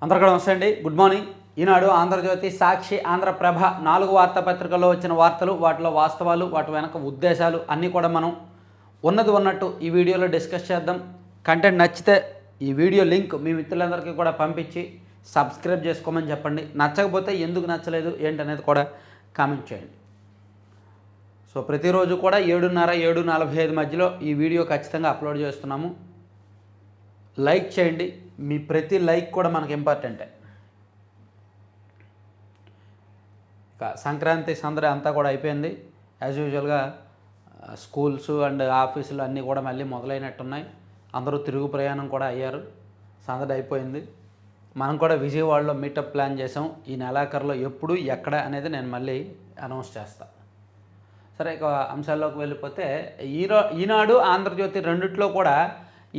అందరికీ నమస్తే అండి. Good morning. ఈనాడు, ఆంధ్రజ్యోతి, సాక్షి, ఆంధ్రప్రభ 4 వార్తాపత్రికల్లో వచ్చిన వార్తలు, వాటిలో వాస్తవాలు, వాటి వెనక ఉద్దేశాలు అన్నీ కూడా మనం ఉన్నది ఉన్నట్టు ఈ వీడియోలో డిస్కస్ చేద్దాం. కంటెంట్ నచ్చితే ఈ వీడియో లింక్ మీ మిత్రులందరికీ కూడా పంపించి సబ్స్క్రైబ్ చేసుకోమని చెప్పండి. నచ్చకపోతే ఎందుకు నచ్చలేదు ఏంటనేది కూడా కామెంట్ చేయండి. సో ప్రతిరోజు కూడా 7:30, 7:45 మధ్యలో ఈ వీడియో ఖచ్చితంగా అప్లోడ్ చేస్తున్నాము. లైక్ చేయండి. మీ ప్రతి లైక్ కూడా మనకు ఇంపార్టెంటే. సంక్రాంతి సందడి అంతా కూడా అయిపోయింది. యాజ్ యూజువల్గా స్కూల్స్ అండ్ ఆఫీసులు అన్నీ కూడా మళ్ళీ మొదలైనట్టున్నాయి. అందరూ తిరుగు ప్రయాణం కూడా అయ్యారు. సందడి అయిపోయింది. మనం కూడా విజయవాడలో మీటప్ ప్లాన్ చేసాం. ఈ నెలాఖరులో ఎప్పుడు ఎక్కడ అనేది నేను మళ్ళీ అనౌన్స్ చేస్తాను. సరే, ఇక అంశాల్లోకి వెళ్ళిపోతే ఈనాడు, ఆంధ్రజ్యోతి రెండిట్లో కూడా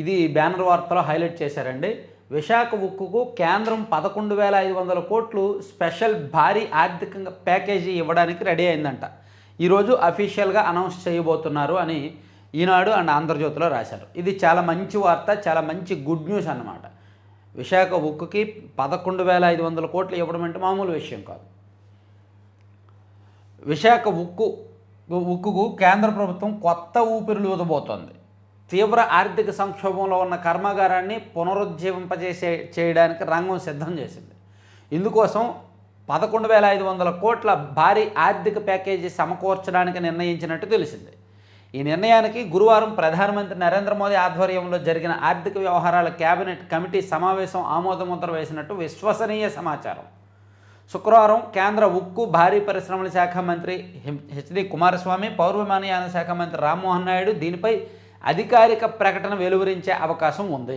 ఇది బ్యానర్ వార్తలో హైలైట్ చేశారండి. విశాఖ ఉక్కుకు కేంద్రం 11,500 కోట్లు స్పెషల్ భారీ ఆర్థికంగా ప్యాకేజీ ఇవ్వడానికి రెడీ అయిందంట. ఈరోజు అఫీషియల్గా అనౌన్స్ చేయబోతున్నారు అని ఈనాడు అండ్ ఆంధ్రజ్యోతిలో రాశారు. ఇది చాలా మంచి వార్త, చాలా మంచి గుడ్ న్యూస్ అన్నమాట. విశాఖ ఉక్కుకి 11,500 కోట్లు ఇవ్వడం అంటే మామూలు విషయం కాదు. విశాఖ ఉక్కుకు కేంద్ర ప్రభుత్వం కొత్త ఊపిరులు ఊదబోతోంది. తీవ్ర ఆర్థిక సంక్షోభంలో ఉన్న కర్మాగారాన్ని చేయడానికి రంగం సిద్ధం చేసింది. ఇందుకోసం 11,500 కోట్ల భారీ ఆర్థిక ప్యాకేజీ సమకూర్చడానికి నిర్ణయించినట్టు తెలిసింది. ఈ నిర్ణయానికి గురువారం ప్రధానమంత్రి నరేంద్ర మోదీ ఆధ్వర్యంలో జరిగిన ఆర్థిక వ్యవహారాల కేబినెట్ కమిటీ సమావేశం ఆమోదముద్ర వేసినట్టు విశ్వసనీయ సమాచారం. శుక్రవారం కేంద్ర ఉక్కు, భారీ పరిశ్రమల శాఖ మంత్రి హెచ్డి కుమారస్వామి, పౌర విమానయాన శాఖ మంత్రి రామ్మోహన్ నాయుడు దీనిపై అధికారిక ప్రకటన వెలువరించే అవకాశం ఉంది.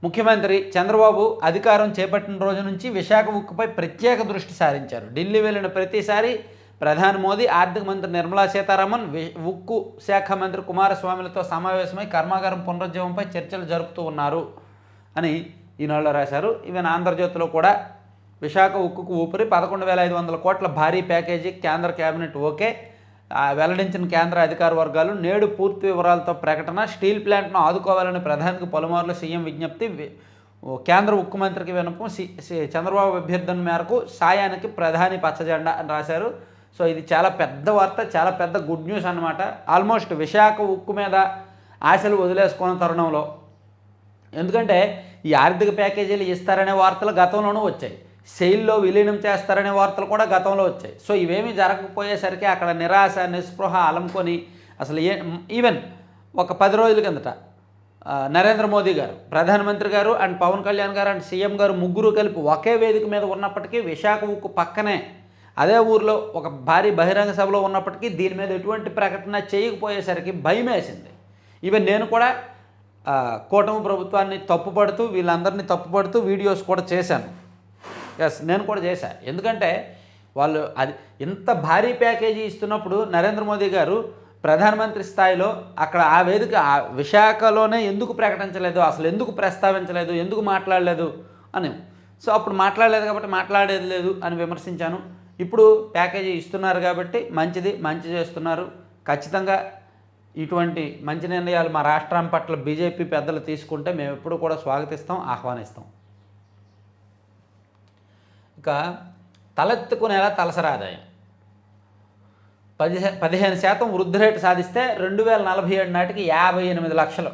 ముఖ్యమంత్రి చంద్రబాబు అధికారం చేపట్టిన రోజు నుంచి విశాఖ ఉక్కుపై ప్రత్యేక దృష్టి సారించారు. ఢిల్లీ వెళ్ళిన ప్రతిసారి ప్రధాని మోదీ, ఆర్థిక మంత్రి నిర్మలా సీతారామన్, ఉక్కు శాఖ మంత్రి కుమారస్వామిలతో సమావేశమై కర్మాగారం పునరుజ్జీవంపై చర్చలు జరుపుతూ ఉన్నారు అని ఈనాడులో రాశారు. ఈవెన్ ఆంధ్రజ్యోతిలో కూడా విశాఖ ఉక్కుకు ఊపిరి 11,500 కోట్ల భారీ ప్యాకేజీ కేంద్ర కేబినెట్ ఓకే వెల్లడించిన కేంద్ర అధికార వర్గాలు. నేడు పూర్తి వివరాలతో ప్రకటన. స్టీల్ ప్లాంట్ను ఆదుకోవాలని ప్రధానికి పలుమార్లు సీఎం విజ్ఞప్తి. కేంద్ర ఉక్కు మంత్రికి వినపం. చంద్రబాబు అభ్యర్థన మేరకు సాయానికి ప్రధాని పచ్చజెండా అని రాశారు. సో ఇది చాలా పెద్ద వార్త, చాలా పెద్ద గుడ్ న్యూస్ అన్నమాట. ఆల్మోస్ట్ విశాఖ ఉక్కు మీద ఆశలు వదిలేసుకున్న తరుణంలో, ఎందుకంటే ఈ ఆర్థిక ప్యాకేజీలు ఇస్తారనే వార్తలు గతంలోనూ వచ్చాయి, సెయిల్లో విలీనం చేస్తారనే వార్తలు కూడా గతంలో వచ్చాయి. సో ఇవేమీ జరగకపోయేసరికి అక్కడ నిరాశ, నిస్పృహ అలంకొని అసలు ఈవెన్ ఒక 10 రోజుల కిందట నరేంద్ర మోదీ గారు, ప్రధానమంత్రి గారు అండ్ పవన్ కళ్యాణ్ గారు అండ్ సీఎం గారు ముగ్గురు కలిపి ఒకే వేదిక మీద ఉన్నప్పటికీ, విశాఖ ఉక్కు పక్కనే అదే ఊరిలో ఒక భారీ బహిరంగ సభలో ఉన్నప్పటికీ దీని మీద ఎటువంటి ప్రకటన చేయకపోయేసరికి భయం వేసింది. ఈవెన్ నేను కూడా కూటమి ప్రభుత్వాన్ని తప్పుపడుతూ, వీళ్ళందరినీ తప్పుపడుతూ వీడియోస్ కూడా చేశాను. నేను కూడా చేశాను. ఎందుకంటే వాళ్ళు అది ఇంత భారీ ప్యాకేజీ ఇస్తున్నప్పుడు నరేంద్ర మోదీ గారు ప్రధానమంత్రి స్థాయిలో అక్కడ ఆ వేదిక విశాఖలోనే ఎందుకు ప్రకటించలేదు, అసలు ఎందుకు ప్రస్తావించలేదు, ఎందుకు మాట్లాడలేదు అని. సో అప్పుడు మాట్లాడలేదు కాబట్టి మాట్లాడేది లేదు అని విమర్శించాను. ఇప్పుడు ప్యాకేజీ ఇస్తున్నారు కాబట్టి మంచిది, మంచి చేస్తున్నారు. ఖచ్చితంగా ఇటువంటి మంచి నిర్ణయాలు మా రాష్ట్రం పట్ల బీజేపీ పెద్దలు తీసుకుంటే మేము ఎప్పుడు కూడా స్వాగతిస్తాం, ఆహ్వానిస్తాం. ఇక తలెత్తుకునేలా తలసరి ఆదాయం 15% వృద్ధి రేటు సాధిస్తే 2047 నాటికి 58 లక్షలు.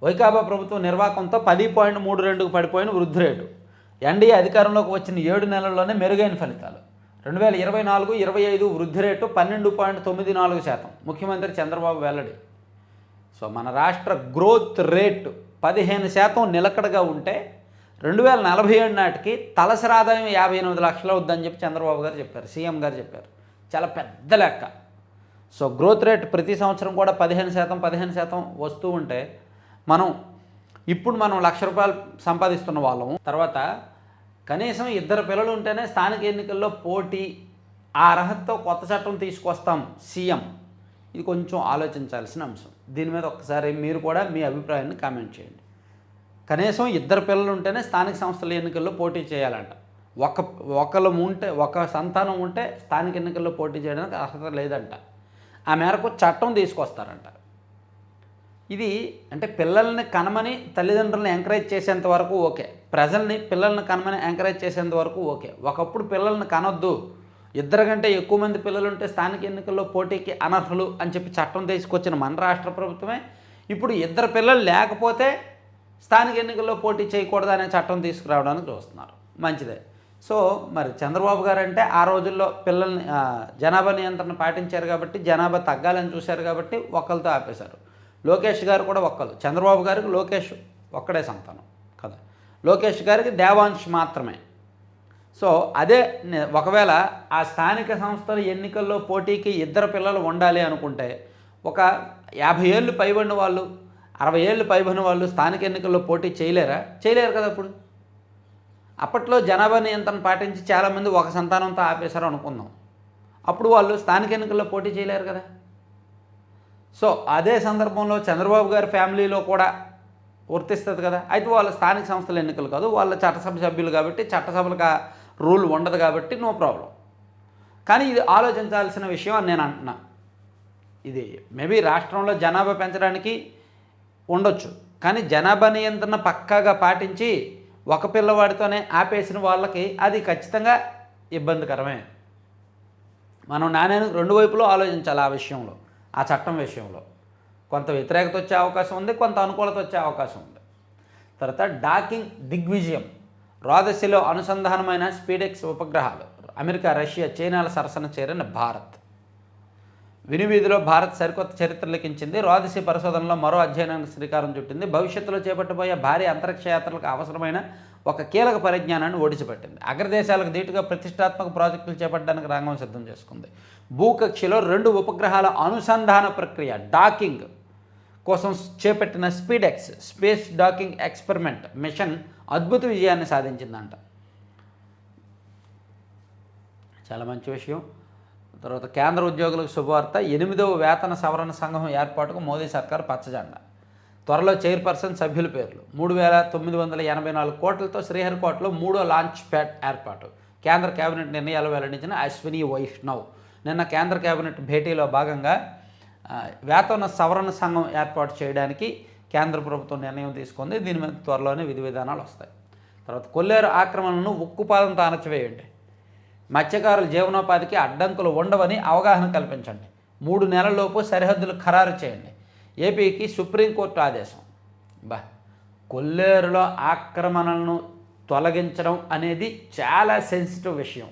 వైకాపా ప్రభుత్వం నిర్వాహకంతో 10.32కు పడిపోయిన వృద్ధి రేటు. ఎన్డీఏ అధికారంలోకి వచ్చిన 7 నెలల్లోనే మెరుగైన ఫలితాలు. 2024-25 వృద్ధి రేటు 12.94%. ముఖ్యమంత్రి చంద్రబాబు వెల్లడి. సో మన రాష్ట్ర గ్రోత్ రేటు 15% నిలకడగా ఉంటే 2047 నాటికి తలసరి ఆదాయం 58 లక్షలు అవుద్దని చెప్పి చంద్రబాబు గారు చెప్పారు, సీఎం గారు చెప్పారు. చాలా పెద్ద లెక్క. సో గ్రోత్ రేట్ ప్రతి సంవత్సరం కూడా 15% వస్తూ ఉంటే ఇప్పుడు మనం ₹1,00,000 సంపాదిస్తున్న వాళ్ళము. తర్వాత కనీసం 2 పిల్లలు ఉంటేనే స్థానిక ఎన్నికల్లో పోటీ, ఆ అర్హతతో కొత్త చట్టం తీసుకొస్తాం సీఎం. ఇది కొంచెం ఆలోచించాల్సిన అంశం. దీని మీద ఒక్కసారి మీరు కూడా మీ అభిప్రాయాన్ని కామెంట్ చేయండి. కనీసం 2 పిల్లలు ఉంటేనే స్థానిక సంస్థల ఎన్నికల్లో పోటీ చేయాలంట. ఒక సంతానం ఉంటే స్థానిక ఎన్నికల్లో పోటీ చేయడానికి అర్హత లేదంట. ఆ మేరకు చట్టం తీసుకొస్తారంట. ఇది అంటే పిల్లల్ని కనమని తల్లిదండ్రులను ఎంకరేజ్ చేసేంత వరకు ఓకే, ప్రజల్ని పిల్లల్ని కనమని ఎంకరేజ్ చేసేంత వరకు ఓకే. ఒకప్పుడు పిల్లల్ని కనొద్దు, ఇద్దరు కంటే ఎక్కువ మంది పిల్లలు ఉంటే స్థానిక ఎన్నికల్లో పోటీకి అనర్హులు అని చెప్పి చట్టం తీసుకొచ్చిన మన రాష్ట్ర ప్రభుత్వమే ఇప్పుడు ఇద్దరు పిల్లలు లేకపోతే స్థానిక ఎన్నికల్లో పోటీ చేయకూడదు అనే చట్టం తీసుకురావడానికి చూస్తున్నారు. మంచిదే. సో మరి చంద్రబాబు గారు అంటే ఆ రోజుల్లో పిల్లల్ని జనాభా నియంత్రణ పాటించారు కాబట్టి, జనాభా తగ్గాలని చూశారు కాబట్టి ఒక్కరితో ఆపేశారు. లోకేష్ గారు కూడా ఒక్కరు, చంద్రబాబు గారికి లోకేష్ ఒక్కడే సంతానం కదా, లోకేష్ గారికి దేవాంశ్ మాత్రమే. సో అదే ఒకవేళ ఆ స్థానిక సంస్థల ఎన్నికల్లో పోటీకి ఇద్దరు పిల్లలు ఉండాలి అనుకుంటే ఒక 50 ఏళ్ళు పైబడిన వాళ్ళు, 60 ఏళ్ళు పైబడిన వాళ్ళు స్థానిక ఎన్నికల్లో పోటీ చేయలేరా? చేయలేరు కదా. అప్పట్లో జనాభా నియంత్రణ పాటించి చాలామంది ఒక సంతానంతో ఆపేశారు అనుకుందాం, అప్పుడు వాళ్ళు స్థానిక ఎన్నికల్లో పోటీ చేయలేరు కదా. సో అదే సందర్భంలో చంద్రబాబు గారి ఫ్యామిలీలో కూడా వర్తిస్తుంది కదా. అయితే వాళ్ళ స్థానిక సంస్థల ఎన్నికలు కాదు, వాళ్ళ చట్టసభ సభ్యులు కాబట్టి చట్టసభలకు రూల్ ఉండదు కాబట్టి నో ప్రాబ్లం. కానీ ఇది ఆలోచించాల్సిన విషయం అని నేను అంటున్నా. ఇది మేబీ రాష్ట్రంలో జనాభా పెంచడానికి ఉండొచ్చు, కానీ జనాభా నియంత్రణ పక్కాగా పాటించి ఒక పిల్లవాడితోనే ఆపేసిన వాళ్ళకి అది ఖచ్చితంగా ఇబ్బందికరమే. మనం నాణ్యానికి రెండు వైపులో ఆలోచించాలి. ఆ విషయంలో, ఆ చట్టం విషయంలో కొంత వ్యతిరేకత వచ్చే అవకాశం ఉంది, కొంత అనుకూలత వచ్చే అవకాశం ఉంది. తర్వాత డాకింగ్ దిగ్విజయం. రోదసిలో అనుసంధానమైన స్పీడెక్స్ ఉపగ్రహాలు అమెరికా, రష్యా, చైనాల సరసన చేరిన భారత్. వినివీధిలో భారత్ సరికొత్త చరిత్ర లిఖించింది. రోదసి పరిశోధనలో మరో అధ్యయనానికి శ్రీకారం చుట్టింది. భవిష్యత్తులో చేపట్టబోయే భారీ అంతరిక్ష యాత్రలకు అవసరమైన ఒక కీలక పరిజ్ఞానాన్ని ఓడిచిపెట్టింది. అగ్రదేశాలకు ధీటుగా ప్రతిష్టాత్మక ప్రాజెక్టులు చేపట్టడానికి రంగం సిద్ధం చేసుకుంది. భూకక్షలో 2 ఉపగ్రహాల అనుసంధాన ప్రక్రియ డాకింగ్ కోసం చేపట్టిన స్పీడెక్స్ స్పేస్ డాకింగ్ ఎక్స్పెరిమెంట్ మిషన్ అద్భుత విజయాన్ని సాధించిందంట. చాలా మంచి విషయం. తర్వాత కేంద్ర ఉద్యోగులకు శుభవార్త. 8వ వేతన సవరణ సంఘం ఏర్పాటుకు మోదీ సర్కార్ పచ్చజెండా. త్వరలో చైర్పర్సన్, సభ్యుల పేర్లు. 3,984 కోట్లతో శ్రీహరికోటలో 3వ లాంచ్ ప్యాడ్ ఏర్పాటు. కేంద్ర కేబినెట్ నిర్ణయాలు వెల్లడించిన అశ్విని వైష్ణవ్. నిన్న కేంద్ర కేబినెట్ భేటీలో భాగంగా వేతన సవరణ సంఘం ఏర్పాటు చేయడానికి కేంద్ర ప్రభుత్వం నిర్ణయం తీసుకుంది. దీని మీద త్వరలోనే విధి విధానాలు వస్తాయి. తర్వాత కొల్లేరు ఆక్రమణను ఉక్కుపాదంతో అణచివేయండి. మత్స్యకారుల జీవనోపాధికి అడ్డంకులు ఉండవని అవగాహన కల్పించండి. 3 నెలల్లోపు సరిహద్దులు ఖరారు చేయండి. ఏపీకి సుప్రీంకోర్టు ఆదేశం. కొల్లేరులో ఆక్రమణలను తొలగించడం అనేది చాలా సెన్సిటివ్ విషయం.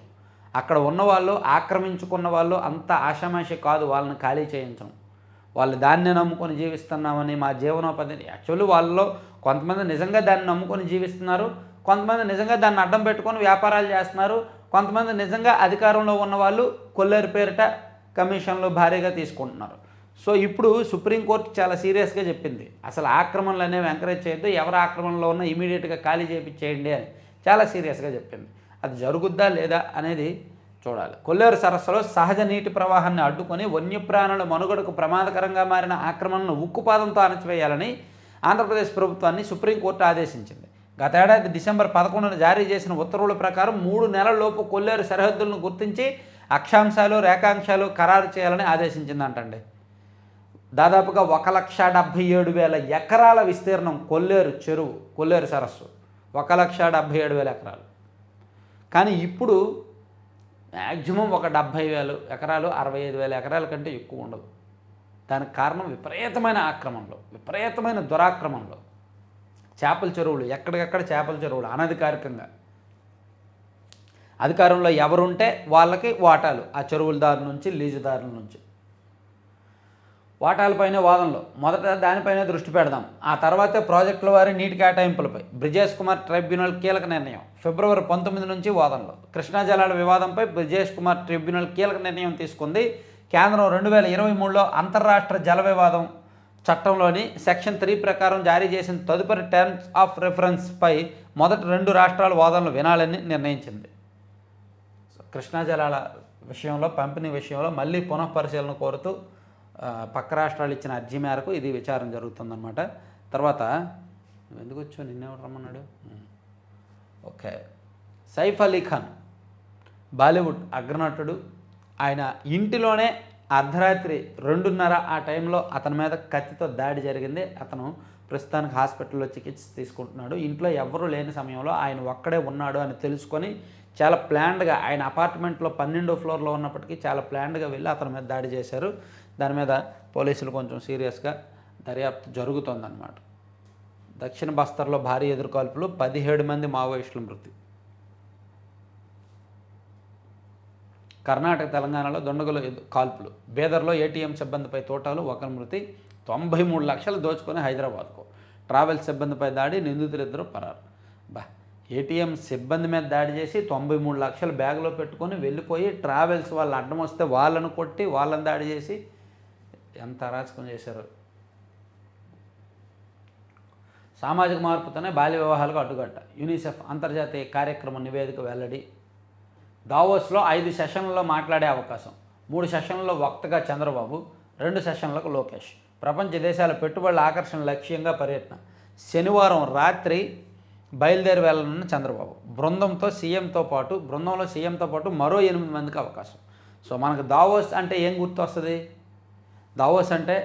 అక్కడ ఉన్నవాళ్ళు, ఆక్రమించుకున్న వాళ్ళు అంత ఆషామాషి కాదు వాళ్ళని ఖాళీ చేయించడం. వాళ్ళు దాన్ని నమ్ముకొని జీవిస్తున్నామని, మా జీవనోపాధిని, యాక్చువల్లీ వాళ్ళలో కొంతమంది నిజంగా దాన్ని నమ్ముకొని జీవిస్తున్నారు, కొంతమంది నిజంగా దాన్ని అడ్డం పెట్టుకొని వ్యాపారాలు చేస్తున్నారు, కొంతమంది నిజంగా అధికారంలో ఉన్నవాళ్ళు కొల్లేరు పేరిట కమిషన్లు భారీగా తీసుకుంటున్నారు. సో ఇప్పుడు సుప్రీంకోర్టు చాలా సీరియస్గా చెప్పింది, అసలు ఆక్రమణలు అనేవి ఎంకరేజ్ చేయొద్దు, ఎవరు ఆక్రమణలో ఉన్నా ఇమీడియట్గా ఖాళీ చేయించేయండి అని చాలా సీరియస్గా చెప్పింది. అది జరుగుద్దా లేదా అనేది చూడాలి. కొల్లేరు సరస్సులో సహజ నీటి ప్రవాహాన్ని అడ్డుకొని వన్యప్రాణుల మనుగడకు ప్రమాదకరంగా మారిన ఆక్రమణను ఉక్కుపాదంతో అణచివేయాలని ఆంధ్రప్రదేశ్ ప్రభుత్వాన్ని సుప్రీంకోర్టు ఆదేశించింది. గత ఏడాది డిసెంబర్ 11న జారీ చేసిన ఉత్తర్వుల ప్రకారం 3 నెలల్లోపు కొల్లేరు సరిహద్దులను గుర్తించి అక్షాంశాలు, రేఖాంశాలు ఖరారు చేయాలని ఆదేశించిందంటండి. దాదాపుగా 1,77,000 ఎకరాల విస్తీర్ణం కొల్లేరు చెరువు, కొల్లేరు సరస్సు 1,77,000 ఎకరాలు. కానీ ఇప్పుడు మ్యాక్సిమం ఒక 70,000 ఎకరాలు, 65,000 ఎకరాల కంటే ఎక్కువ ఉండదు. దానికి కారణం విపరీతమైన ఆక్రమణలు, విపరీతమైన దురాక్రమణలు. చేపల చెరువులు, ఎక్కడికక్కడ చేపల చెరువులు అనధికారికంగా. అధికారంలో ఎవరుంటే వాళ్ళకి వాటాలు, ఆ చెరువులదారుల నుంచి, లీజుదారుల నుంచి. వాటాలపైనే వాదనలు. మొదట దానిపైనే దృష్టి పెడదాం, ఆ తర్వాతే ప్రాజెక్టుల వారి నీటి కేటాయింపులపై బ్రిజేష్ కుమార్ ట్రైబ్యునల్ కీలక నిర్ణయం. ఫిబ్రవరి 19 నుంచి వాదనలు. కృష్ణా జలాల వివాదంపై బ్రిజేష్ కుమార్ ట్రిబ్యునల్ కీలక నిర్ణయం తీసుకుంది. కేంద్రం 2023లో అంతర్రాష్ట్ర జల వివాదం చట్టంలోని సెక్షన్ 3 ప్రకారం జారీ చేసిన తదుపరి టర్మ్స్ ఆఫ్ రెఫరెన్స్పై మొదటి 2 రాష్ట్రాల వాదనలు వినాలని నిర్ణయించింది. కృష్ణా జలాల విషయంలో, పంపిణీ విషయంలో మళ్ళీ పునఃపరిశీలన కోరుతూ పక్క రాష్ట్రాలు ఇచ్చిన అర్జీ మేరకు ఇది విచారణ జరుగుతుందన్నమాట. తర్వాత ఎందుకు వచ్చావు, నిన్నెవరు రమ్మన్నాడు? ఓకే, సైఫ్ అలీ ఖాన్ బాలీవుడ్ అగ్రనటుడు. ఆయన ఇంటిలోనే అర్ధరాత్రి 2:30 ఆ టైంలో అతని మీద కత్తితో దాడి జరిగింది. అతను ప్రస్తుతానికి హాస్పిటల్లో చికిత్స తీసుకుంటున్నాడు. ఇంట్లో ఎవ్వరూ లేని సమయంలో ఆయన ఒక్కడే ఉన్నాడు అని తెలుసుకొని చాలా ప్లాన్డ్గా ఆయన అపార్ట్మెంట్లో 12వ ఫ్లోర్లో ఉన్నప్పటికీ చాలా ప్లాన్డ్గా వెళ్ళి అతని మీద దాడి చేశారు. దాని మీద పోలీసులు కొంచెం సీరియస్గా దర్యాప్తు జరుగుతోందన్నమాట. దక్షిణ బస్తర్లో భారీ ఎదురుకాల్పులు, 17 మంది మావోయిస్టుల మృతి. కర్ణాటక తెలంగాణలో దుండగుల కాల్పులు, బీదర్లో ఏటీఎం సిబ్బందిపై తోటాలు, ఒకరి మృతి. 93 లక్షలు దోచుకొని హైదరాబాద్కు, ట్రావెల్ సిబ్బందిపై దాడి, నిందితులిద్దరూ పరారు. ఏటీఎం సిబ్బంది మీద దాడి చేసి 93 లక్షలు బ్యాగ్లో పెట్టుకొని వెళ్ళిపోయి ట్రావెల్స్ వాళ్ళు అడ్డం వస్తే వాళ్ళను కొట్టి వాళ్ళని దాడి చేసి ఎంత అరాచకం చేశారు. సామాజిక మార్పుతోనే బాల్య వివాహాలకు అడ్డుగట్ట, యూనిసెఫ్ అంతర్జాతీయ కార్యక్రమ నివేదిక వెల్లడి. దావోస్లో 5 సెషన్లలో మాట్లాడే అవకాశం, 3 సెషన్లలో వక్తగా చంద్రబాబు, 2 సెషన్లకు లోకేష్. ప్రపంచ దేశాల పెట్టుబడుల ఆకర్షణ లక్ష్యంగా పర్యటన, శనివారం రాత్రి బయలుదేరి వెళ్ళనున్న చంద్రబాబు. బృందంలో సీఎంతో పాటు మరో 8 మందికి అవకాశం. సో మనకు దావోస్ అంటే ఏం గుర్తు వస్తుంది? దావోస్ అంటే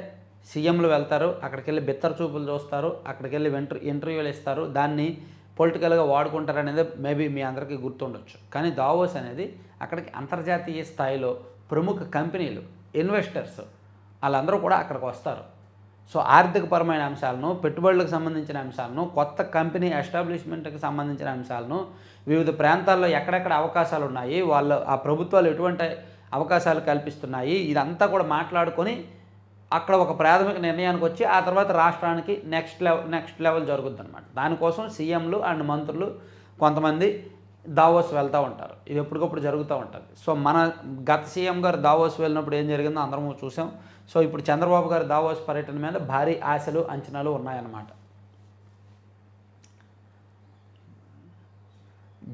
సీఎంలు వెళ్తారు, అక్కడికి వెళ్ళి బిత్తర చూపులు చూస్తారు, అక్కడికి వెళ్ళి ఇంటర్వ్యూలు ఇస్తారు, దాన్ని పొలిటికల్గా వాడుకుంటారు అనేది మేబీ మీ అందరికీ గుర్తుండొచ్చు. కానీ దావోస్ అనేది అక్కడికి అంతర్జాతీయ స్థాయిలో ప్రముఖ కంపెనీలు, ఇన్వెస్టర్స్ వాళ్ళందరూ కూడా అక్కడికి వస్తారు. సో ఆర్థికపరమైన అంశాలను, పెట్టుబడులకు సంబంధించిన అంశాలను, కొత్త కంపెనీ ఎస్టాబ్లిష్మెంట్కి సంబంధించిన అంశాలను, వివిధ ప్రాంతాల్లో ఎక్కడెక్కడ అవకాశాలు ఉన్నాయి, వాళ్ళు ఆ ప్రభుత్వాలు ఎటువంటి అవకాశాలు కల్పిస్తున్నాయి, ఇదంతా కూడా మాట్లాడుకొని అక్కడ ఒక ప్రాథమిక నిర్ణయానికి వచ్చి ఆ తర్వాత రాష్ట్రానికి నెక్స్ట్ లెవెల్ జరుగుద్ది అనమాట. దానికోసం సీఎంలు అండ్ మంత్రులు కొంతమంది దావోస్ వెళ్తూ ఉంటారు. ఇది ఎప్పటికప్పుడు జరుగుతూ ఉంటుంది. సో మన గత సీఎం గారు దావోస్ వెళ్ళినప్పుడు ఏం జరిగిందో అందరం చూసాం. సో ఇప్పుడు చంద్రబాబు గారి దావోస్ పర్యటన మీద భారీ ఆశలు, అంచనాలు ఉన్నాయన్నమాట.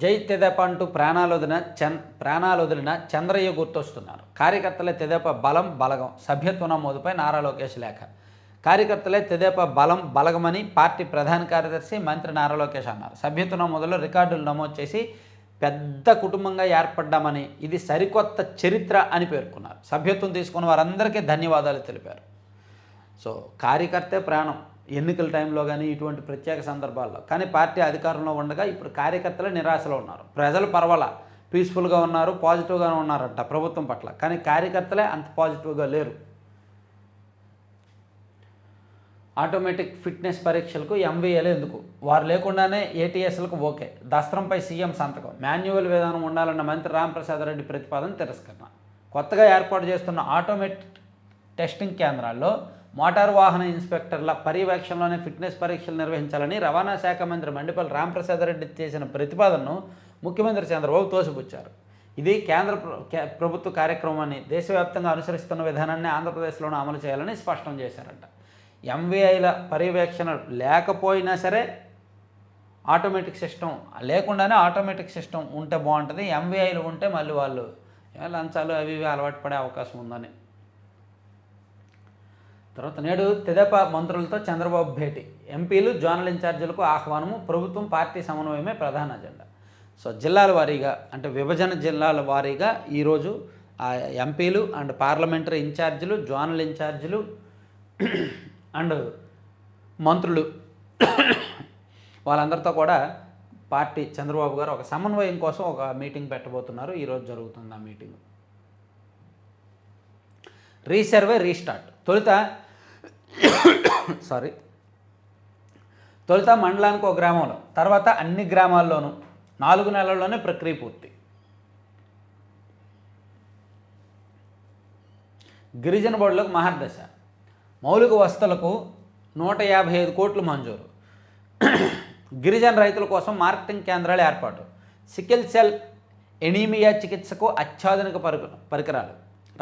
జై తెదేపా అంటూ ప్రాణాలు వదిలిన చంద్రయ్య గుర్తొస్తున్నారు. కార్యకర్తలే తెదేపా బలం బలగం, సభ్యత్వ నమోదుపై నారా లోకేష్ లేఖ. కార్యకర్తలే తెదేపా బలం బలగమని పార్టీ ప్రధాన కార్యదర్శి మంత్రి నారా లోకేష్ అన్నారు. సభ్యత్వ నమోదులో రికార్డులు నమోదు చేసి పెద్ద కుటుంబంగా ఏర్పడ్డామని, ఇది సరికొత్త చరిత్ర అని పేర్కొన్నారు. సభ్యత్వం తీసుకున్న వారందరికీ ధన్యవాదాలు తెలిపారు. సో కార్యకర్తే ప్రాణం ఎన్నికల టైంలో కానీ ఇటువంటి ప్రత్యేక సందర్భాల్లో. కానీ పార్టీ అధికారంలో ఉండగా ఇప్పుడు కార్యకర్తలు నిరాశలో ఉన్నారు. ప్రజలు పర్వాలా పీస్ఫుల్గా ఉన్నారు, పాజిటివ్గానే ఉన్నారంట ప్రభుత్వం పట్ల. కానీ కార్యకర్తలే అంత పాజిటివ్గా లేరు. ఆటోమేటిక్ ఫిట్నెస్ పరీక్షలకు ఎంవీఏలు ఎందుకు? వారు లేకుండానే ఏటీఎస్లకు ఓకే. దస్త్రంపై సీఎం సంతకం. మాన్యువల్ విధానం ఉండాలన్న మంత్రి రాంప్రసాద్ రెడ్డి ప్రతిపాదన తిరస్కరణ. కొత్తగా ఏర్పాటు చేస్తున్న ఆటోమేటిక్ టెస్టింగ్ కేంద్రాల్లో మోటారు వాహన ఇన్స్పెక్టర్ల పర్యవేక్షణలోనే ఫిట్నెస్ పరీక్షలు నిర్వహించాలని రవాణా శాఖ మంత్రి మండిపల్లి రాంప్రసాద్ రెడ్డి చేసిన ప్రతిపాదనను ముఖ్యమంత్రి చంద్రబాబు తోసిపుచ్చారు. ఇది కేంద్ర ప్రభుత్వ కార్యక్రమాన్ని దేశవ్యాప్తంగా అనుసరిస్తున్న విధానాన్ని ఆంధ్రప్రదేశ్లోనూ అమలు చేయాలని స్పష్టం చేశారంట. ఎంవీఐల పర్యవేక్షణ లేకపోయినా సరే ఆటోమేటిక్ సిస్టమ్ లేకుండానే ఆటోమేటిక్ సిస్టమ్ ఉంటే బాగుంటుంది. ఎంవీఐలు ఉంటే మళ్ళీ వాళ్ళు లంచాలు అవి ఇవి అలవాటు పడే అవకాశం ఉందని. తర్వాత నేడు తెదేపా మంత్రులతో చంద్రబాబు భేటీ. ఎంపీలు, జోనల్ ఇన్ఛార్జీలకు ఆహ్వానము. ప్రభుత్వం పార్టీ సమన్వయమే ప్రధాన అజెండా. సో జిల్లాల వారీగా అంటే విభజన జిల్లాల వారీగా ఈరోజు ఎంపీలు అండ్ పార్లమెంటరీ ఇన్ఛార్జీలు, జోనల్ ఇన్ఛార్జీలు అండ్ మంత్రులు వాళ్ళందరితో కూడా పార్టీ చంద్రబాబు గారు ఒక సమన్వయం కోసం ఒక మీటింగ్ పెట్టబోతున్నారు. ఈరోజు జరుగుతుంది ఆ మీటింగ్. Resurvey restart. తొలుత మండలానికి ఒక గ్రామంలో, తర్వాత అన్ని గ్రామాల్లోనూ 4 నెలల్లోనే ప్రక్రియ పూర్తి. గిరిజన బడులకు మహర్దశ. మౌలిక వసతులకు 155 కోట్లు మంజూరు. గిరిజన రైతుల కోసం మార్కెటింగ్ కేంద్రాల ఏర్పాటు. సికిల్ సెల్ ఎనీమియా చికిత్సకు అత్యాధునిక పరికరాలు.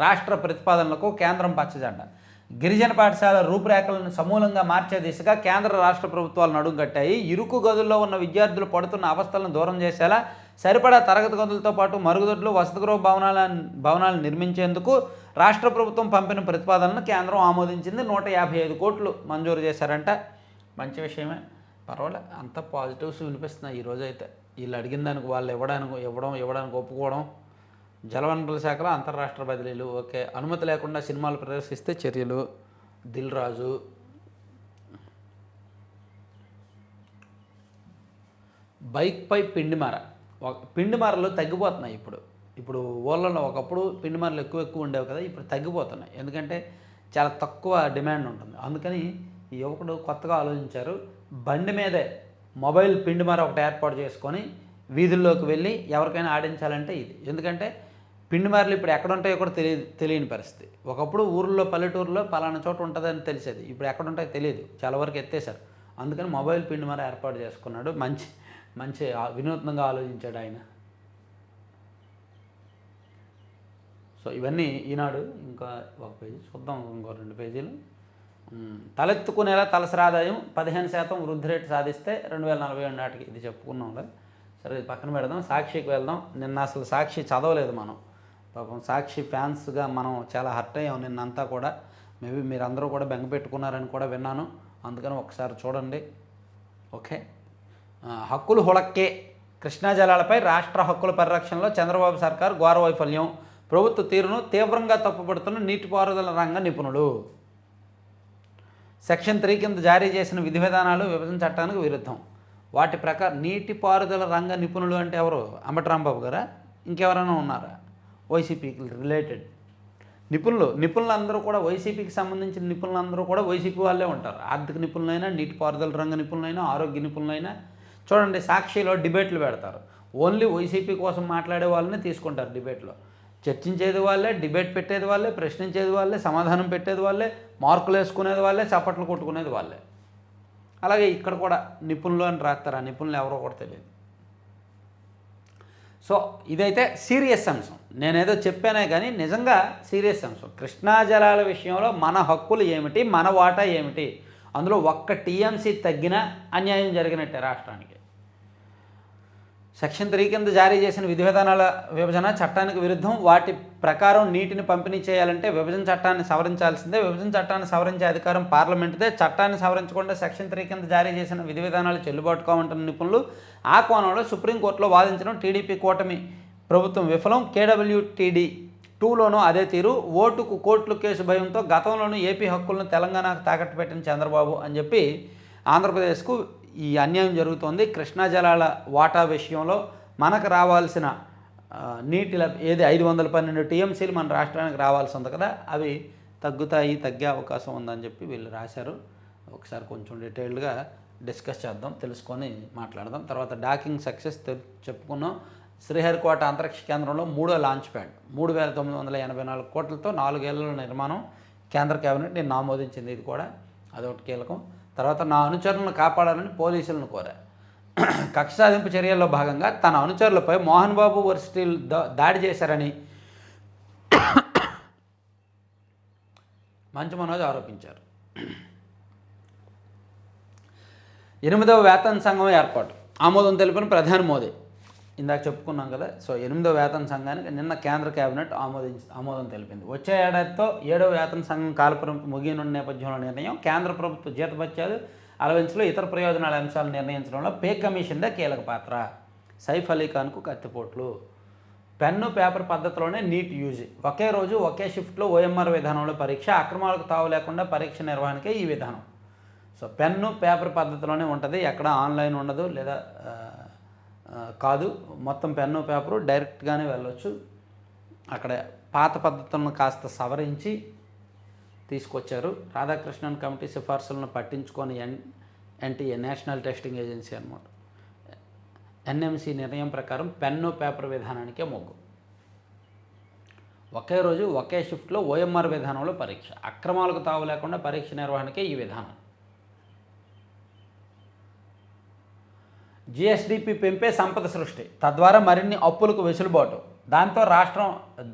రాష్ట్ర ప్రతిపాదనలకు కేంద్రం పచ్చజెండా. గిరిజన పాఠశాల రూపురేఖలను సమూలంగా మార్చే దిశగా కేంద్ర రాష్ట్ర ప్రభుత్వాలు నడుంకట్టాయి. ఇరుకు గదుల్లో ఉన్న విద్యార్థులు పడుతున్న అవస్థలను దూరం చేసేలా సరిపడా తరగతి గదులతో పాటు మరుగుదొడ్లు, వసతిగృహ భవనాలు నిర్మించేందుకు రాష్ట్ర ప్రభుత్వం పంపిన ప్రతిపాదనను కేంద్రం ఆమోదించింది. 155 కోట్లు మంజూరు చేశారంట. మంచి విషయమే, పర్వాలే. అంత పాజిటివ్స్ వినిపిస్తున్నాయి ఈరోజు అయితే. వీళ్ళు అడిగిన దానికి వాళ్ళు ఇవ్వడానికి ఒప్పుకోవడం జలవనరుల శాఖలో అంతర్రాష్ట్ర బదిలీలు ఓకే. అనుమతి లేకుండా సినిమాలు ప్రదర్శిస్తే చర్యలు. దిల్ రాజు. బైక్పై పిండిమర. పిండిమరలు తగ్గిపోతున్నాయి ఇప్పుడు ఊళ్ళలో ఒకప్పుడు పిండిమరలు ఎక్కువ ఉండేవి కదా, ఇప్పుడు తగ్గిపోతున్నాయి. ఎందుకంటే చాలా తక్కువ డిమాండ్ ఉంటుంది. అందుకని ఈ యువకుడు కొత్తగా ఆలోచించారు. బండి మీదే మొబైల్ పిండిమర ఒకటి ఏర్పాటు చేసుకొని వీధుల్లోకి వెళ్ళి ఎవరికైనా ఆడించాలంటే ఇది. ఎందుకంటే పిండిమరలు ఇప్పుడు ఎక్కడ ఉంటాయో కూడా తెలియని పరిస్థితి. ఒకప్పుడు ఊర్లో పల్లెటూరులో పలానా చోట ఉంటుందని తెలిసేది, ఇప్పుడు ఎక్కడ ఉంటాయో తెలియదు, చాలా వరకు ఎత్తేసారు. అందుకని మొబైల్ పిండిమర ఏర్పాటు చేసుకున్నాడు. మంచి వినూత్నంగా ఆలోచించాడు ఆయన. సో ఇవన్నీ ఈనాడు. ఇంకా ఒక పేజీ చూద్దాం, ఇంకో 2 పేజీలు. తలెత్తుకునేలా తలసరి ఆదాయం 15% వృద్ధి రేటు సాధిస్తే 2047 నాటికి. ఇది చెప్పుకున్నాం కదా, సరే ఇది పక్కన పెడదాం. సాక్షికి వెళ్దాం. నిన్న అసలు సాక్షి చదవలేదు మనం. పాపం సాక్షి ఫ్యాన్స్గా మనం చాలా హర్ట్ అయ్యాం నిన్నంతా కూడా. మేబీ మీరందరూ కూడా బెంగ పెట్టుకున్నారని కూడా విన్నాను. అందుకని ఒకసారి చూడండి. ఓకే. హక్కులు హుళక్కే. కృష్ణా జలాలపై రాష్ట్ర హక్కుల పరిరక్షణలో చంద్రబాబు సర్కారు ఘోర వైఫల్యం. ప్రభుత్వ తీరును తీవ్రంగా తప్పుపడుతున్న నీటిపారుదల రంగ నిపుణులు. సెక్షన్ 3 కింద జారీ చేసిన విధి విధానాలు విభజన చట్టానికి విరుద్ధం. వాటి ప్రకారం నీటిపారుదల రంగ నిపుణులు అంటే ఎవరు? అంబటి రాంబాబు గారా, ఇంకెవరైనా ఉన్నారా? వైసీపీకి రిలేటెడ్ నిపుణులందరూ కూడా, వైసీపీకి సంబంధించిన నిపుణులందరూ కూడా వైసీపీ వాళ్ళే ఉంటారు. ఆర్థిక నిపుణులైనా, నీటిపారుదల రంగ నిపుణులైనా, ఆరోగ్య నిపుణులైనా. చూడండి, సాక్షిలో డిబేట్లు పెడతారు. ఓన్లీ వైసీపీ కోసం మాట్లాడే వాళ్ళని తీసుకుంటారు డిబేట్లో. చర్చించేది వాళ్ళే, డిబేట్ పెట్టేది వాళ్ళే, ప్రశ్నించేది వాళ్ళే, సమాధానం పెట్టేది వాళ్ళే, మార్కులు వేసుకునేది వాళ్ళే, చప్పట్లు కొట్టుకునేది వాళ్ళే. అలాగే ఇక్కడ కూడా నిపుణులు అని రాస్తారు. ఆ నిపుణులు ఎవరో కూడా తెలియదు. సో ఇదైతే సీరియస్ అంశం. నేనేదో చెప్పానే కానీ నిజంగా సీరియస్ అంశం. కృష్ణా జలాల విషయంలో మన హక్కులు ఏమిటి, మన వాటా ఏమిటి? అందులో ఒక్క టీఎంసీ తగ్గినా అన్యాయం జరిగినట్టే రాష్ట్రానికి. సెక్షన్ 3 కింద జారీ చేసిన విధి విధానాల విభజన చట్టానికి విరుద్ధం. వాటి ప్రకారం నీటిని పంపిణీ చేయాలంటే విభజన చట్టాన్ని సవరించాల్సిందే. విభజన చట్టాన్ని సవరించే అధికారం పార్లమెంటుదే. చట్టాన్ని సవరించకుండా సెక్షన్ 3 కింద జారీ చేసిన విధి విధానాలు చెల్లుబాటు కావంటున్న నిపుణులు. ఆ కోణంలో సుప్రీంకోర్టులో వాదించడం టీడీపీ కూటమి ప్రభుత్వం విఫలం. కేడబ్ల్యూటీడీ 2లోనూ అదే తీరు. ఓటుకు కోర్టులు కేసు భయంతో గతంలోనూ ఏపీ హక్కులను తెలంగాణకు తాకట్టు పెట్టిన చంద్రబాబు అని చెప్పి ఆంధ్రప్రదేశ్కు ఈ అన్యాయం జరుగుతోంది. కృష్ణా జలాల వాటా విషయంలో మనకు రావాల్సిన నీటి ఏది 512 టీఎంసీలు మన రాష్ట్రానికి రావాల్సి ఉంది కదా, అవి తగ్గే అవకాశం ఉందని చెప్పి వీళ్ళు రాశారు. ఒకసారి కొంచెం డీటెయిల్డ్గా డిస్కస్ చేద్దాం, తెలుసుకొని మాట్లాడదాం. తర్వాత డాకింగ్ సక్సెస్ చెప్పుకున్నాం. శ్రీహరికోట అంతరిక్ష కేంద్రంలో 3వ లాంచ్ ప్యాడ్ 3,984 కోట్లతో 4 ఏళ్ల నిర్మాణం కేంద్ర కేబినెట్ నిన్న ఆమోదించింది. ఇది కూడా అదొకటి కీలకం. తర్వాత నా అనుచరులను కాపాడాలని పోలీసులను కోరారు. కక్ష సాధింపు చర్యల్లో భాగంగా తన అనుచరులపై మోహన్ బాబు వర్సిటీలు దాడి చేశారని మంచు మనోజ్ ఆరోపించారు. 8వ వేతన సంఘం ఏర్పాటు ఆమోదం తెలిపిన ప్రధాని మోదీ. ఇందాక చెప్పుకున్నాం కదా. సో 8వ వేతన సంఘానికి నిన్న కేంద్ర కేబినెట్ ఆమోదం తెలిపింది. వచ్చే ఏడాదితో 7వ వేతన సంఘం కాలపరిమితి ముగియనున్న నేపథ్యంలో నిర్ణయం. కేంద్ర ప్రభుత్వ జీతభత్యాలు, అలవెన్స్లో ఇతర ప్రయోజనాల అంశాలను నిర్ణయించడంలో పే కమిషన్దే కీలక పాత్ర. సైఫ్ అలీ ఖాన్కు కత్తిపోట్లు. పెన్ను పేపర్ పద్ధతిలోనే నీట్ యూజీ. ఒకే రోజు ఒకే షిఫ్ట్లో ఓఎంఆర్ విధానంలో పరీక్ష. అక్రమాలకు తావు లేకుండా పరీక్ష నిర్వహణకే ఈ విధానం. సో పెన్ను పేపర్ పద్ధతిలోనే ఉంటుంది, ఎక్కడ ఆన్లైన్ ఉండదు, లేదా కాదు. మొత్తం పెన్ను పేపరు డైరెక్ట్గానే వెళ్ళొచ్చు. అక్కడ పాత పద్ధతులను కాస్త సవరించి తీసుకొచ్చారు. రాధాకృష్ణన్ కమిటీ సిఫార్సులను పట్టించుకొని ఎన్టీఏ నేషనల్ టెస్టింగ్ ఏజెన్సీ అన్నమాట. ఎన్ఎంసీ నిర్ణయం ప్రకారం పెన్ను పేపర్ విధానానికే మొగ్గు. ఒకే రోజు ఒకే షిఫ్ట్లో ఓఎంఆర్ విధానంలో పరీక్ష. అక్రమాలకు తావు లేకుండా పరీక్ష నిర్వహణకే ఈ విధానం. జిఎస్డిపి పెంపే సంపద సృష్టి, తద్వారా మరిన్ని అప్పులకు వెసులుబాటు.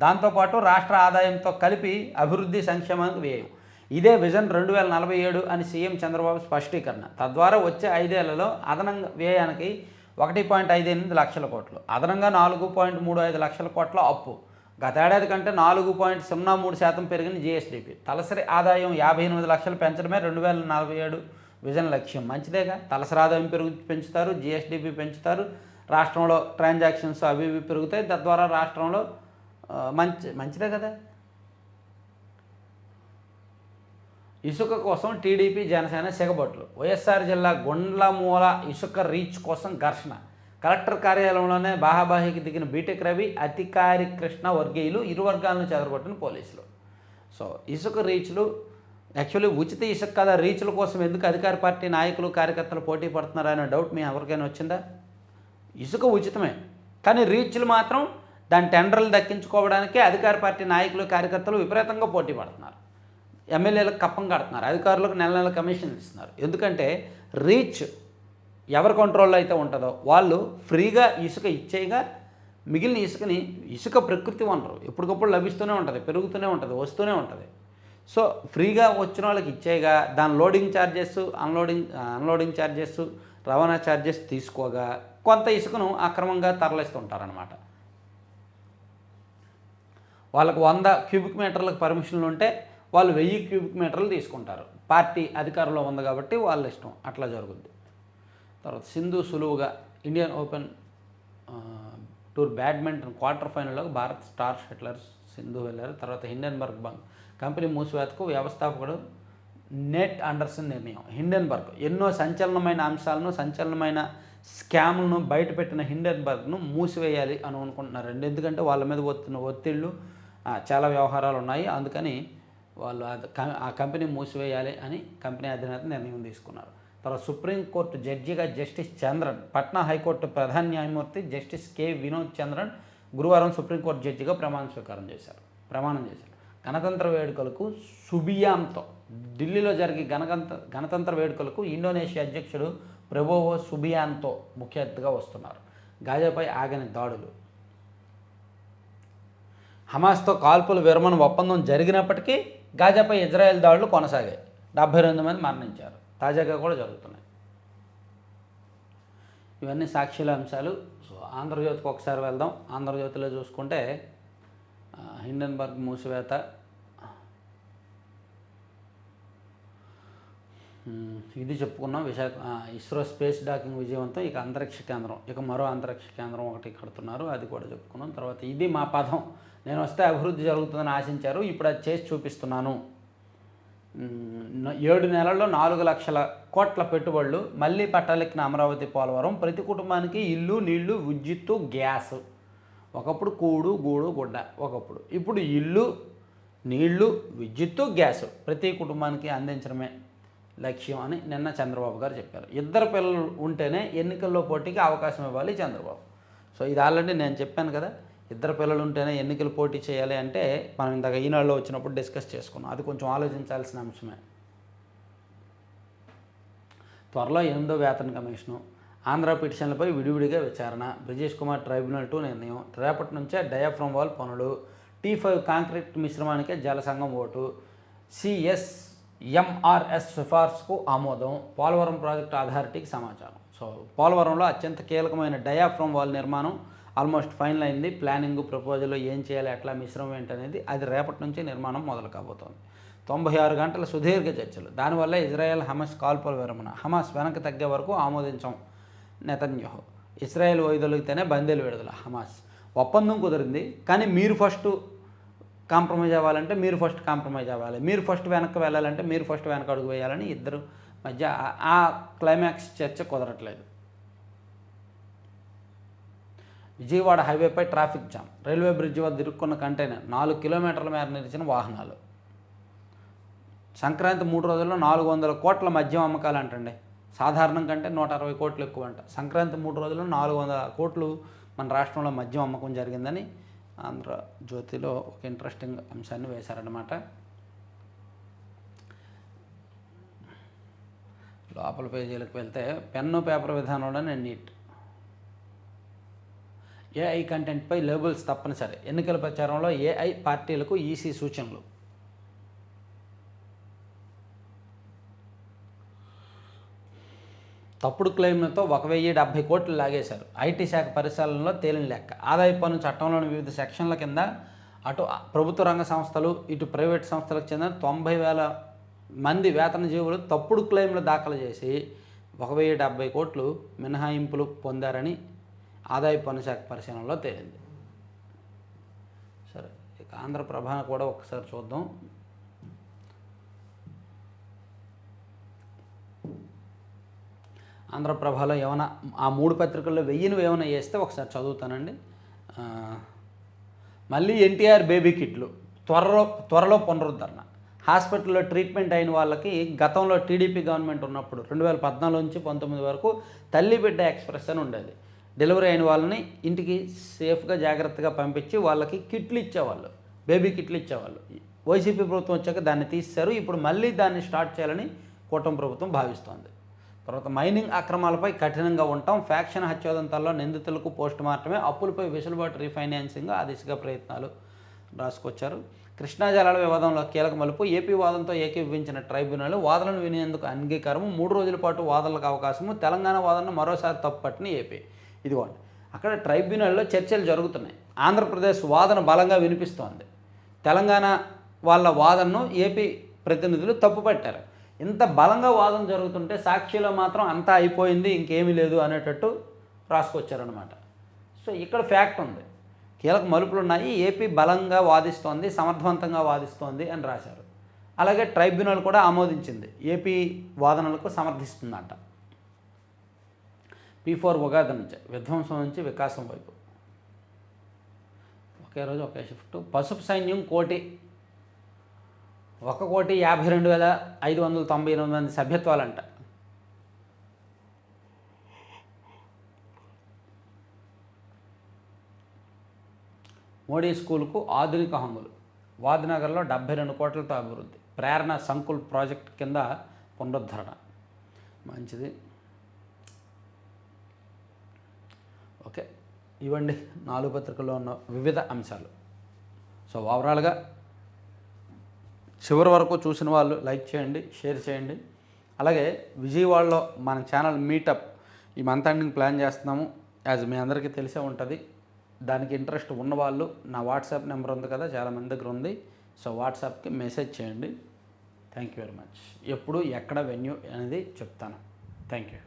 దాంతోపాటు రాష్ట్ర ఆదాయంతో కలిపి అభివృద్ధి సంక్షేమానికి వ్యయం. ఇదే విజన్ 2047 అని సీఎం చంద్రబాబు స్పష్టీకరణ. తద్వారా వచ్చే 5 ఏళ్లలో అదనంగా వ్యయానికి 1.58 లక్షల కోట్లు, అదనంగా 4.35 లక్షల కోట్ల అప్పు. గతేడాది కంటే 4.03% పెరిగిన జిఎస్డిపి. తలసరి ఆదాయం 58 లక్షలు పెంచడమే 2047 విజన్ లక్ష్యం. మంచిదేగా. తలసరి ఆదాయం పెంచుతారు, జిఎస్డిపి పెంచుతారు, రాష్ట్రంలో ట్రాన్సాక్షన్స్ అవి ఇవి పెరుగుతాయి. తద్వారా రాష్ట్రంలో మంచిదే కదా. ఇసుక కోసం టీడీపీ జనసేన సిగబొట్లు. వైఎస్ఆర్ జిల్లా గుండ్లమూల ఇసుక రీచ్ కోసం ఘర్షణ. కలెక్టర్ కార్యాలయంలోనే బాహాబాహికి దిగిన బీటెక్ రవి, అధికారి కృష్ణ వర్గీయులు, ఇరు వర్గాలను చెదరగొట్టిన పోలీసులు. సో ఇసుక రీచ్లు యాక్చువల్లీ ఉచిత ఇసుక కదా, రీచ్ల కోసం ఎందుకు అధికార పార్టీ నాయకులు కార్యకర్తలు పోటీ పడుతున్నారనే డౌట్ మీ ఎవరికైనా వచ్చిందా? ఇసుక ఉచితమే, కానీ రీచ్లు మాత్రం దాని టెండర్లు దక్కించుకోవడానికే అధికార పార్టీ నాయకులు కార్యకర్తలు విపరీతంగా పోటీ పడుతున్నారు. ఎమ్మెల్యేలకు కప్పం కడుతున్నారు, అధికారులకు నెల నెల కమిషన్లు ఇస్తున్నారు. ఎందుకంటే రీచ్ ఎవరి కంట్రోల్లో అయితే ఉంటుందో వాళ్ళు ఫ్రీగా ఇసుక ఇచ్చేయగా మిగిలిన ఇసుకని, ఇసుక ప్రకృతి వనరు ఎప్పటికప్పుడు లభిస్తూనే ఉంటుంది, పెరుగుతూనే ఉంటుంది, వస్తూనే ఉంటుంది. సో ఫ్రీగా వచ్చిన వాళ్ళకి ఇచ్చేయగా దాని లోడింగ్ ఛార్జెస్, అన్లోడింగ్ ఛార్జెస్, రవాణా ఛార్జెస్ తీసుకోగా కొంత ఇసుకను అక్రమంగా తరలిస్తుంటారనమాట. వాళ్ళకు 100 క్యూబిక్ మీటర్లకు పర్మిషన్లు ఉంటే వాళ్ళు 1000 క్యూబిక్ మీటర్లు తీసుకుంటారు. పార్టీ అధికారంలో ఉంది కాబట్టి వాళ్ళ ఇష్టం, అట్లా జరుగుద్ది. తర్వాత సింధు సులువుగా Indian Open tour badminton quarter ఫైనల్లోకి భారత్ స్టార్ షట్లర్స్ సింధు వెళ్ళారు. తర్వాత హిండెన్బర్గ్ కంపెనీ మూసివేతకు వ్యవస్థాపకుడు నెట్ అండర్సన్ నిర్ణయం. హిండెన్బర్గ్ ఎన్నో సంచలనమైన అంశాలను, సంచలనమైన స్కామ్లను బయటపెట్టిన హిండెన్బర్గ్ను మూసివేయాలి అని అనుకుంటున్నారండి. ఎందుకంటే వాళ్ళ మీద వస్తున్న ఒత్తిళ్ళు, చాలా వ్యవహారాలు ఉన్నాయి. అందుకని వాళ్ళు ఆ కంపెనీ మూసివేయాలి అని కంపెనీ అధినేత నిర్ణయం తీసుకున్నారు. తర్వాత సుప్రీంకోర్టు జడ్జిగా జస్టిస్ చంద్రన్, పట్నా హైకోర్టు ప్రధాన న్యాయమూర్తి జస్టిస్ కే వినోద్ చంద్రన్ గురువారం సుప్రీంకోర్టు జడ్జిగా ప్రమాణం చేశారు. గణతంత్ర వేడుకలకు సుబియాంతో ఢిల్లీలో జరిగే గణతంత్ర వేడుకలకు ఇండోనేషియా అధ్యక్షుడు ప్రబోవో సుబియాంతో ముఖ్య అతిథిగా వస్తున్నారు. గాజాపై ఆగని దాడులు. హమాస్తో కాల్పుల విరమణ ఒప్పందం జరిగినప్పటికీ గాజాపై ఇజ్రాయెల్ దాడులు కొనసాగాయి. 72 మంది మరణించారు. తాజాగా కూడా జరుగుతున్నాయి. ఇవన్నీ సాక్షుల అంశాలు. సో ఆంధ్రజ్యోతికి ఒకసారి వెళ్దాం. ఆంధ్రజ్యోతిలో చూసుకుంటే హిండెన్బర్గ్ మూసివేత, ఇది చెప్పుకున్నాం. ఇస్రో స్పేస్ డాకింగ్ విజయవంతం. ఇక మరో అంతరిక్ష కేంద్రం ఒకటి కడుతున్నారు, అది కూడా చెప్పుకున్నాం. తర్వాత ఇది మా పదం, నేను వస్తే అభివృద్ధి జరుగుతుందని ఆశించారు, ఇప్పుడు అది చేసి చూపిస్తున్నాను. 7 నెలల్లో 4 లక్షల కోట్ల పెట్టుబడులు, మళ్ళీ పట్టాలెక్కిన అమరావతి పోలవరం, ప్రతి కుటుంబానికి ఇల్లు, నీళ్లు, విద్యుత్తు, గ్యాస్. ఒకప్పుడు కూడు గూడు గుడ్డ, ఇప్పుడు ఇల్లు, నీళ్లు, విద్యుత్తు, గ్యాస్ ప్రతి కుటుంబానికి అందించడమే లక్ష్యం అని నిన్న చంద్రబాబు గారు చెప్పారు. 2 పిల్లలు ఉంటేనే ఎన్నికల్లో పోటీకి అవకాశం ఇవ్వాలి చంద్రబాబు. సో ఇది ఆల్రెడీ నేను చెప్పాను కదా, 2 పిల్లలు ఉంటేనే ఎన్నికలు పోటీ చేయాలి అంటే మనం ఇందాక ఈనాడులో వచ్చినప్పుడు డిస్కస్ చేసుకున్నాం. అది కొంచెం ఆలోచించాల్సిన అంశమే. త్వరలో 8వ వేతన కమిషను, ఆంధ్ర పిటిషన్లపై విడివిడిగా విచారణ, బ్రిజేష్ కుమార్ ట్రైబ్యునల్ 2 నిర్ణయం, రేపటి నుంచే డయాఫ్రమ్ వాల్ పనులు, T5 కాంక్రీట్ మిశ్రమానికే జలసంఘం ఓటు, CSMRS సిఫార్సుకు ఆమోదం, పోలవరం ప్రాజెక్టు అథారిటీకి సమాచారం. సో పోలవరంలో అత్యంత కీలకమైన డయాఫ్రమ్ వాల్ నిర్మాణం ఆల్మోస్ట్ ఫైనల్ అయింది. ప్లానింగ్, ప్రపోజల్ ఏం చేయాలి, ఎట్లా మిశ్రమం ఏంటనేది అది రేపటి నుంచి నిర్మాణం మొదలు కాబోతోంది. 96 గంటల సుదీర్ఘ చర్చలు, దానివల్ల ఇజ్రాయెల్ హమాస్ కాల్పుల విరమణ, హమాస్ వెనక్కి తగ్గే వరకు ఆమోదించాం నెతన్యాహు, ఇజ్రాయెల్ వైదొలిగితేనే బందీలు విడుదల. హమాస్ ఒప్పందం కుదిరింది, కానీ మీరు ఫస్ట్ కాంప్రమైజ్ అవ్వాలంటే మీరు ఫస్ట్ కాంప్రమైజ్ అవ్వాలి, మీరు ఫస్ట్ వెనక్కి వెళ్ళాలంటే మీరు ఫస్ట్ వెనక అడుగు వేయాలని ఇద్దరు మధ్య ఆ క్లైమాక్స్ చర్చ కుదరట్లేదు. విజయవాడ హైవేపై ట్రాఫిక్ జామ్, రైల్వే బ్రిడ్జి వద్ద ఇరుక్కున్న కంటైనర్, 4 కిలోమీటర్ల మేర నిలిచిన వాహనాలు. సంక్రాంతి 3 రోజుల్లో 400 కోట్ల మద్యం అమ్మకాలు అంటండి. సాధారణం కంటే 160 కోట్లు ఎక్కువ అంట. సంక్రాంతి 3 రోజుల్లో 400 కోట్లు మన రాష్ట్రంలో మద్యం అమ్మకం జరిగిందని ఆంధ్రజ్యోతిలో ఒక ఇంట్రెస్టింగ్ అంశాన్ని వేశారన్నమాట. లోపల పేజీలకు వెళ్తే పెన్ను పేపర్ విధానంలోనే నీట్, AI కంటెంట్పై లేబుల్స్ తప్పనిసరి, ఎన్నికల ప్రచారంలో AI పార్టీలకు ఈసీ సూచనలు. తప్పుడు క్లెయిమ్లతో 1070 కోట్లు లాగేశారు. ఐటీ శాఖ పరిశీలనలో తేలిన లెక్క. ఆదాయ పన్ను చట్టంలోని వివిధ సెక్షన్ల కింద అటు ప్రభుత్వ రంగ సంస్థలు, ఇటు ప్రైవేట్ సంస్థలకు చెందిన 90,000 మంది వేతనజీవులు తప్పుడు క్లెయిమ్లు దాఖలు చేసి 1070 కోట్లు మినహాయింపులు పొందారని ఆదాయ పన్ను శాఖ పరిశీలనలో తేలింది. సో ఆంధ్రప్రభ కూడా ఒకసారి చూద్దాం. ఆంధ్రప్రభలో ఏమైనా ఆ 3 పత్రికల్లో వెయ్యినవి ఏమైనా వేస్తే ఒకసారి చదువుతానండి. మళ్ళీ ఎన్టీఆర్ బేబీ కిట్లు త్వరలో పునరుద్ధరణ. హాస్పిటల్లో ట్రీట్మెంట్ అయిన వాళ్ళకి గతంలో టీడీపీ గవర్నమెంట్ ఉన్నప్పుడు 2014 నుంచి 19 వరకు తల్లి బిడ్డ ఎక్స్ప్రెస్ అని ఉండేది. డెలివరీ అయిన వాళ్ళని ఇంటికి సేఫ్గా జాగ్రత్తగా పంపించి వాళ్ళకి కిట్లు ఇచ్చేవాళ్ళు, బేబీ కిట్లు ఇచ్చేవాళ్ళు. వైసీపీ ప్రభుత్వం వచ్చాక దాన్ని తీసేశారు. ఇప్పుడు మళ్ళీ దాన్ని స్టార్ట్ చేయాలని కూటమి ప్రభుత్వం భావిస్తోంది. తర్వాత మైనింగ్ అక్రమాలపై కఠినంగా ఉంటాం. ఫ్యాక్షన్ హత్యోదంతాల్లో నిందితులకు పోస్ట్ మార్టమే. అప్పులపై వెసులుబాటు రీఫైనాన్సింగ్ ఆ దిశగా ప్రయత్నాలు రాసుకొచ్చారు. కృష్ణా జలాల వివాదంలో కీలక మలుపు. ఏపీ వాదనతో ఏకీభవించిన ట్రైబ్యునల్ వాదనలు వినేందుకు అంగీకారము. 3 రోజుల పాటు వాదనలకు అవకాశము. తెలంగాణ వాదనను మరోసారి తప్పుపట్టిన ఏపీ. ఇదిగోండి, అక్కడ ట్రైబ్యునల్లో చర్చలు జరుగుతున్నాయి. ఆంధ్రప్రదేశ్ వాదన బలంగా వినిపిస్తోంది. తెలంగాణ వాళ్ళ వాదనను ఏపీ ప్రతినిధులు తప్పుపట్టారు. ఇంత బలంగా వాదన జరుగుతుంటే సాక్షిలో మాత్రం అంతా అయిపోయింది, ఇంకేమీ లేదు అనేటట్టు రాసుకొచ్చారనమాట. సో ఇక్కడ ఫ్యాక్ట్ ఉంది, కీలక మలుపులు ఉన్నాయి, ఏపీ బలంగా వాదిస్తోంది, సమర్థవంతంగా వాదిస్తోంది అని రాశారు. అలాగే ట్రైబ్యునల్ కూడా ఆమోదించింది, ఏపీ వాదనలకు సమర్థిస్తుందంట. P4 ఉగాది నుంచి విధ్వంసం నుంచి వికాసం వైపు ఒకే రోజు ఒకే షిఫ్ట్. పసుపు సైన్యం 1,52,598 మంది సభ్యత్వాలంట. మోడీ స్కూల్కు ఆధునిక హంగులు. వాద్నగర్లో 72 కోట్లతో అభివృద్ధి. ప్రేరణ సంకుల్ ప్రాజెక్ట్ కింద పునరుద్ధరణ. మంచిది. ఓకే, ఇవ్వండి 4 పత్రికల్లో ఉన్న వివిధ అంశాలు. సో ఓవరాల్గా చివరి వరకు చూసిన వాళ్ళు లైక్ చేయండి, షేర్ చేయండి. అలాగే విజయవాడలో మన ఛానల్ మీటప్ ఈ మంత్ ఎండింగ్ ప్లాన్ చేస్తున్నాము. యాజ్ మీ అందరికీ తెలిసే ఉంటుంది. దానికి ఇంట్రెస్ట్ ఉన్నవాళ్ళు నా వాట్సాప్ నెంబర్ ఉంది కదా, చాలామంది దగ్గర ఉంది. సో వాట్సాప్కి మెసేజ్ చేయండి. Thank you very much. ఎప్పుడు ఎక్కడ వెన్యూ అనేది చెప్తాను. Thank you.